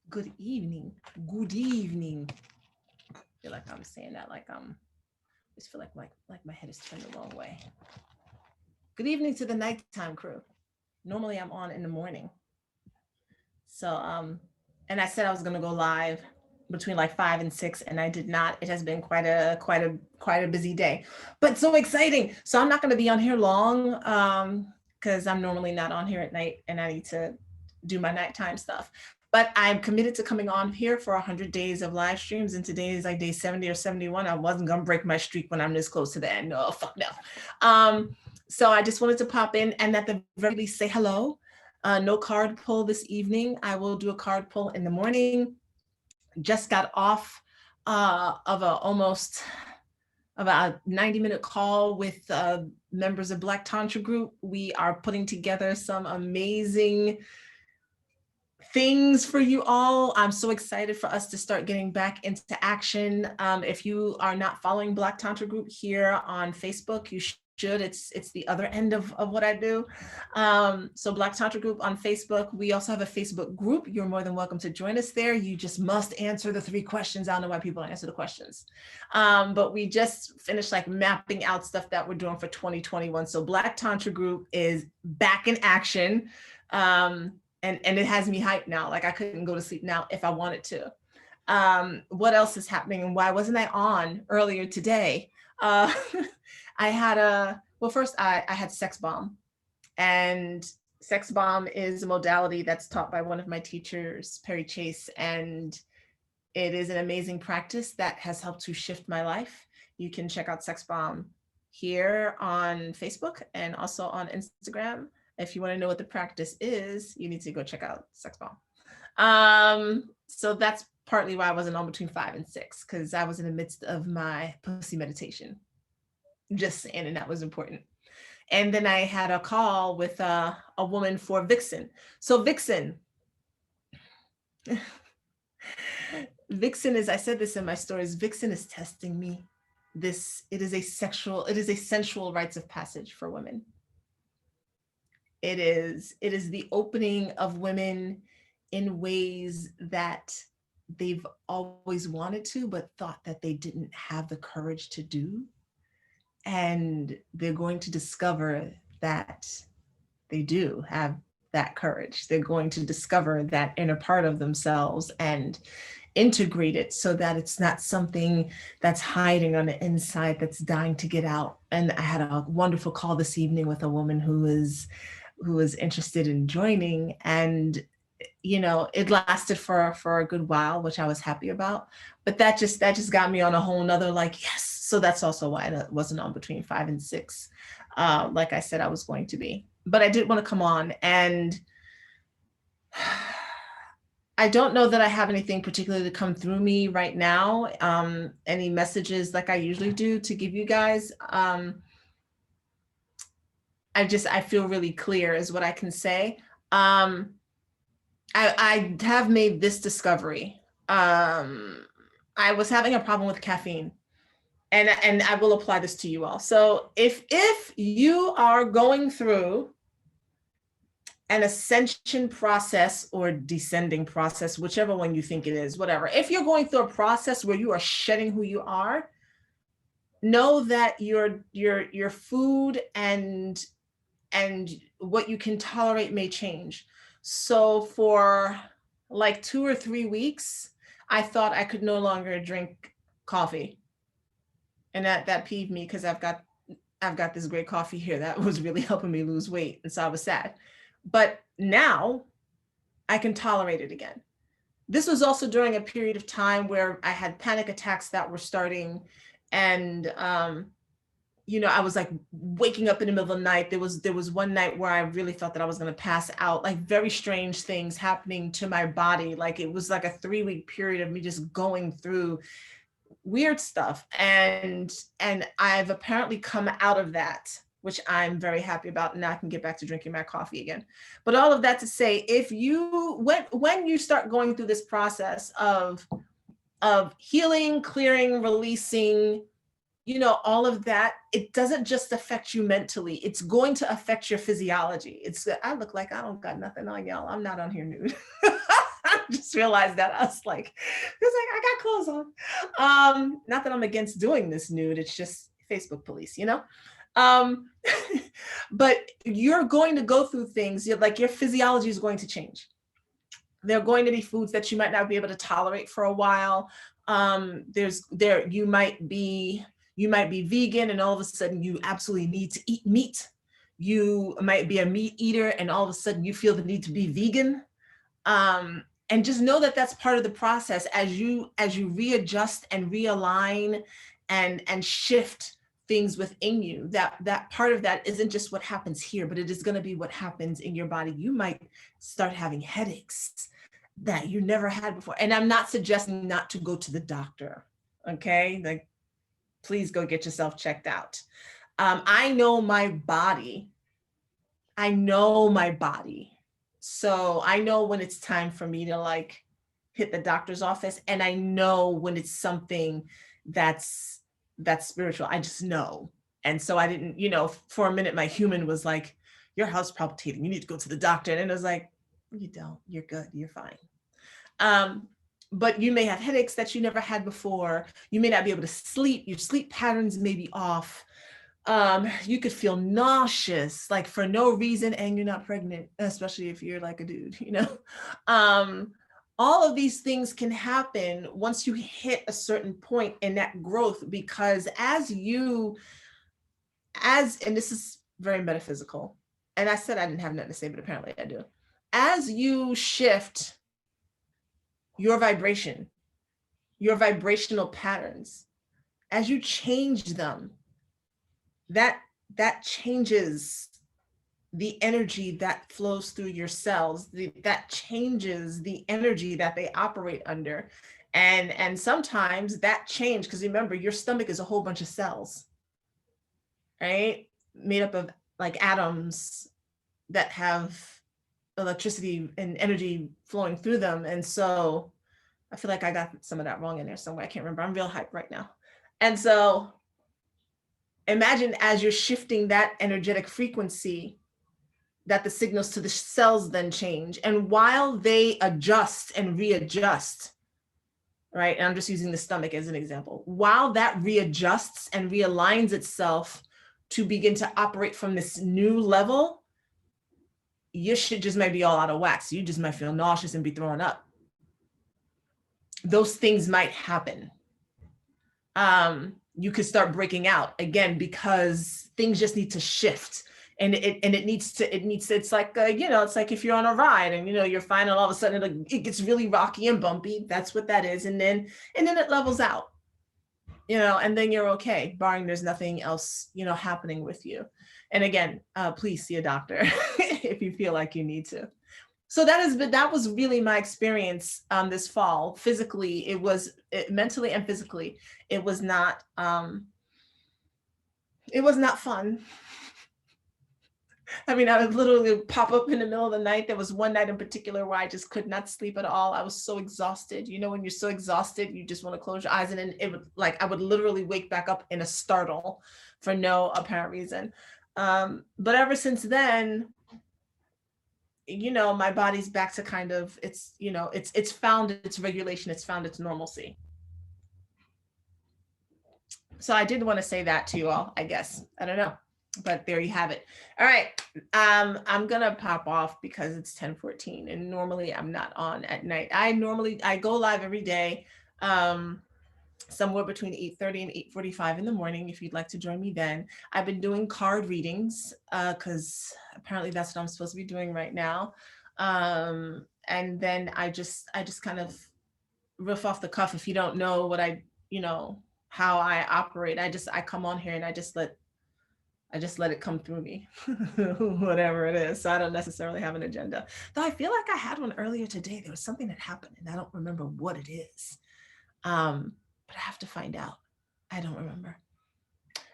Good evening. Good evening. I feel like I'm saying that like I just feel like my head is turned the wrong way. Good evening to the nighttime crew. Normally I'm on in the morning. So and I said I was gonna go live between like 5 and 6, and I did not. It has been quite a busy day, but so exciting. So I'm not gonna be on here long because I'm normally not on here at night, and I need to do my nighttime stuff. But I'm committed to coming on here for 100 days of live streams, and today is like day 70 or 71. I wasn't gonna break my streak when I'm this close to the end. No, fuck no. So I just wanted to pop in and at the very least say hello. No card pull this evening. I will do a card pull in the morning. Just got off of a almost about 90-minute call with members of Black Tantra Group. We are putting together some amazing things for you all. I'm so excited for us to start getting back into action. If you are not following Black Tantra Group here on Facebook, you should. It's the other end of what I do. So Black Tantra Group on Facebook. We also have a Facebook group. You're more than welcome to join us there. You just must answer the 3 questions. I don't know why people don't answer the questions. But we just finished like mapping out stuff that we're doing for 2021. So Black Tantra Group is back in action. And it has me hyped now. Like I couldn't go to sleep now if I wanted to. What else is happening and why wasn't I on earlier today? I had first I had Sex Bomb, and Sex Bomb is a modality that's taught by one of my teachers, Perry Chase, and it is an amazing practice that has helped to shift my life. You can check out Sex Bomb here on Facebook and also on Instagram. If you want to know what the practice is, you need to go check out Sex Bomb. So that's partly why I wasn't on between 5 and 6, because I was in the midst of my pussy meditation. Just saying, and that was important. And then I had a call with a woman for Vixen. So Vixen, Vixen is, I said this in my stories, Vixen is testing me. It is a sensual rites of passage for women. It is the opening of women in ways that they've always wanted to, but thought that they didn't have the courage to do. And they're going to discover that they do have that courage. They're going to discover that inner part of themselves and integrate it so that it's not something that's hiding on the inside that's dying to get out. And I had a wonderful call this evening with a woman who was interested in joining, and it lasted for a good while, which I was happy about. But that just got me on a whole nother like, yes. So that's also why I wasn't on between 5 and 6, like I said I was going to be. But I did want to come on, and I don't know that I have anything particularly to come through me right now. Any messages like I usually do to give you guys. I feel really clear is what I can say. I have made this discovery. I was having a problem with caffeine, and I will apply this to you all. So if you are going through an ascension process or descending process, whichever one you think it is, whatever. If you're going through a process where you are shedding who you are, know that your food and what you can tolerate may change. So for like 2 or 3 weeks, I thought I could no longer drink coffee. And that peeved me because I've got this great coffee here that was really helping me lose weight. And so I was sad. But now I can tolerate it again. This was also during a period of time where I had panic attacks that were starting, and I was like waking up in the middle of the night. There was one night where I really felt that I was going to pass out, like very strange things happening to my body. Like it was like a 3-week period of me just going through weird stuff. And I've apparently come out of that, which I'm very happy about. Now I can get back to drinking my coffee again. But all of that to say, if you, when you start going through this process of healing, clearing, releasing, all of that, it doesn't just affect you mentally. It's going to affect your physiology. I look like I don't got nothing on, y'all. I'm not on here nude. Just realized that I was like, I got clothes on. Not that I'm against doing this nude. It's just Facebook police, you know? Um, but you're going to go through things, like your physiology is going to change. There are going to be foods that you might not be able to tolerate for a while. You might be vegan and all of a sudden you absolutely need to eat meat. You might be a meat eater and all of a sudden you feel the need to be vegan. And just know that that's part of the process as you readjust and realign and shift things within you. That part of that isn't just what happens here, but it is going to be what happens in your body. You might start having headaches that you never had before. And I'm not suggesting not to go to the doctor. Okay, like please go get yourself checked out. I know my body. So I know when it's time for me to like hit the doctor's office, and I know when it's something that's spiritual. I just know. And so I didn't, for a minute my human was like, your heart's palpitating, you need to go to the doctor. And it was like, you don't, you're good, you're fine. But you may have headaches that you never had before. You may not be able to sleep. Your sleep patterns may be off. You could feel nauseous, like for no reason, and you're not pregnant, especially if you're like a dude, all of these things can happen once you hit a certain point in that growth, because and this is very metaphysical, and I said I didn't have nothing to say, but apparently I do. As you shift your vibration, your vibrational patterns, as you change them, that changes the energy that flows through your cells, that changes the energy that they operate under. And sometimes that change, because remember, your stomach is a whole bunch of cells, right? Made up of like atoms that have electricity and energy flowing through them. And so I feel like I got some of that wrong in there somewhere. I can't remember. I'm real hyped right now. And so imagine as you're shifting that energetic frequency, that the signals to the cells then change. And while they adjust and readjust, right? And I'm just using the stomach as an example. While that readjusts and realigns itself to begin to operate from this new level, your shit just might be all out of whack. So you just might feel nauseous and be throwing up. Those things might happen. You could start breaking out again because things just need to shift. And it's like, it's like if you're on a ride and, you're fine, and all of a sudden it gets really rocky and bumpy. That's what that is. And then it levels out, and then you're okay, barring there's nothing else, happening with you. And again, please see a doctor if you feel like you need to. So that was really my experience this fall. Physically, mentally and physically, it was not fun. I mean, I would literally pop up in the middle of the night. There was one night in particular where I just could not sleep at all. I was so exhausted. When you're so exhausted, you just want to close your eyes, and then I would literally wake back up in a startle for no apparent reason. But ever since then, my body's back to kind of, it's found its regulation, it's found its normalcy. So I did want to say that to you all, I guess. I don't know, but there you have it. All right. I'm going to pop off because it's 10:14 and normally I'm not on at night. I go live every day, somewhere between 8:30 and 8:45 in the morning. If you'd like to join me then. I've been doing card readings because apparently that's what I'm supposed to be doing right now. And then I just kind of riff off the cuff. If you don't know what how I operate, I come on here and I just let it come through me, whatever it is. So I don't necessarily have an agenda. Though I feel like I had one earlier today. There was something that happened and I don't remember what it is. But I have to find out. I don't remember.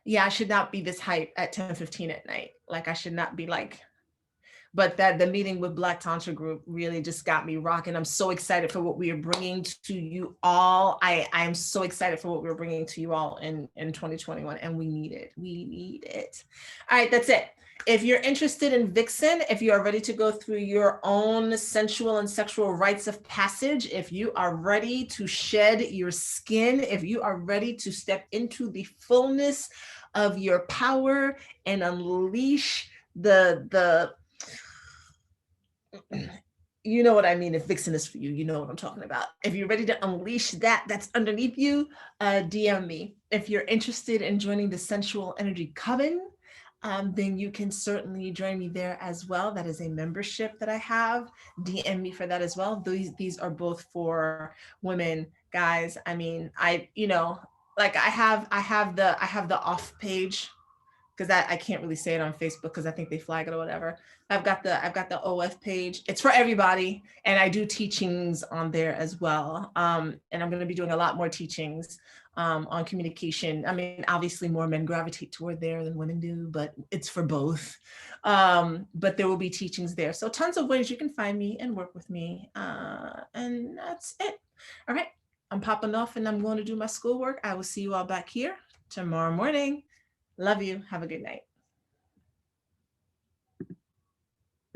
Yeah, I should not be this hype at 10:15 at night. Like I should not be like, but the meeting with Black Tantra Group really just got me rocking. I'm so excited for what we are bringing to you all. I am so excited for what we're bringing to you all in 2021, and we need it. We need it. All right, that's it. If you're interested in Vixen, if you are ready to go through your own sensual and sexual rites of passage, if you are ready to shed your skin, if you are ready to step into the fullness of your power and unleash the you know what I mean. If Vixen is for you, you know what I'm talking about. If you're ready to unleash that's underneath you, DM me. If you're interested in joining the Sensual Energy Coven, then you can certainly join me there as well. That is a membership that I have. DM me for that as well. These are both for women, guys. I mean, like I have the off page, because I can't really say it on Facebook because I think they flag it or whatever. I've got the OF page. It's for everybody, and I do teachings on there as well. And I'm going to be doing a lot more teachings on communication. I mean, obviously more men gravitate toward there than women do, but it's for both. But there will be teachings there. So tons of ways you can find me and work with me. And that's it. All right. I'm popping off and I'm going to do my schoolwork. I will see you all back here tomorrow morning. Love you. Have a good night.